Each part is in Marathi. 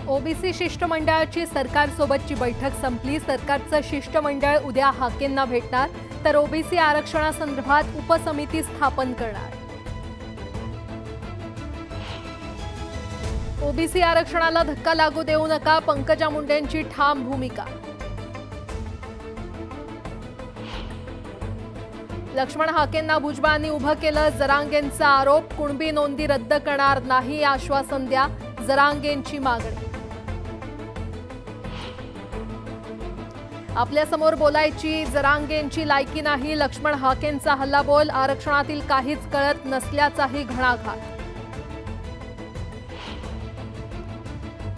ओबीसी शिष्टमंडळाची सरकारसोबतची बैठक संपली। सरकारचं शिष्टमंडळ उद्या हाकेंना भेटणार, तर ओबीसी आरक्षणासंदर्भात उपसमिती स्थापन करणार। ओबीसी आरक्षणाला धक्का लागू देऊ नका, पंकजा मुंडेंची ठाम भूमिका। लक्ष्मण हाकेंना भुजबळांनी उभं केलं, जरांगेंचा आरोप, कुणबी नोंदी रद्द करणार नाही आश्वासन द्या, जरांगेंची मागणी। आपल्या समोर बोलायची जरांगेंची लायकी नाही, लक्ष्मण हाकेंचा हल्लाबोल, आरक्षणातील काहीच कळत नसल्याचाही घणाघात।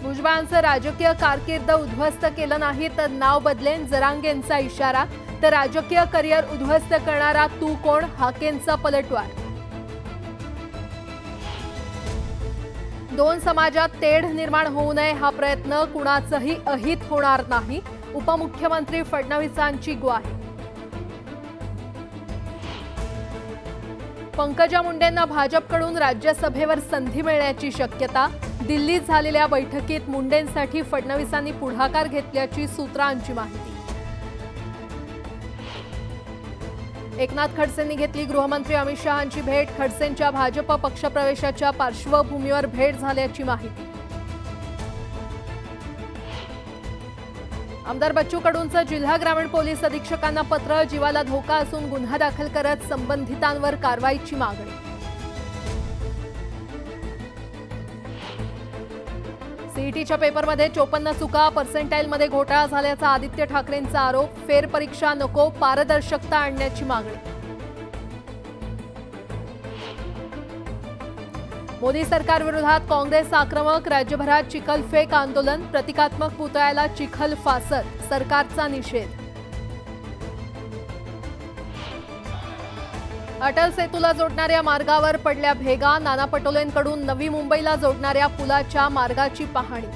भुजबळांचं राजकीय कारकीर्द उद्ध्वस्त केलं नाही तर नाव बदलेन, जरांगेंचा इशारा, तर राजकीय करिअर उद्ध्वस्त करणारा तू कोण, हाकेंचा पलटवार। दोन समाजात तेढ निर्माण होऊ नये हा प्रयत्न कुणाचंही अहित होणार नाही, उपमुख्यमंत्री फडणवीसांची ग्वाही। पंकजा मुंडेंना भाजपकडून राज्यसभेवर संधी मिळण्याची शक्यता, दिल्लीत झालेल्या बैठकीत मुंडेंसाठी फडणवीसांनी पुढाकार घेतल्याची सूत्रांची माहिती। एकनाथ खडसेंनी घेतली गृहमंत्री अमित शहांची भेट, खडसेंच्या भाजप पक्षप्रवेशाच्या पार्श्वभूमीवर भेट झाल्याची माहिती। आमदार बच्चू कडूंचं जिल्हा ग्रामीण पोलीस अधीक्षकांना पत्र, जीवाला धोका असून गुन्हा दाखल करत संबंधितांवर कारवाईची मागणी। सीईटीच्या पेपरमध्ये 54 चुका, पर्सेंटाईलमध्ये घोटाळा झाल्याचा आदित्य ठाकरेंचा आरोप, फेरपरीक्षा नको, पारदर्शकता आणण्याची मागणी। मोदी सरकारविरोधात काँग्रेस आक्रमक, राज्यभरात चिखलफेक आंदोलन, प्रतिकात्मक पुतळ्याला चिखल फासत, सरकारचा निषेध। अटल सेतूला जोडणाऱ्या मार्गावर पडल्या भेगा, नाना पटोलेंकडून नवी मुंबईला जोडणाऱ्या पुलाच्या मार्गाची पाहणी।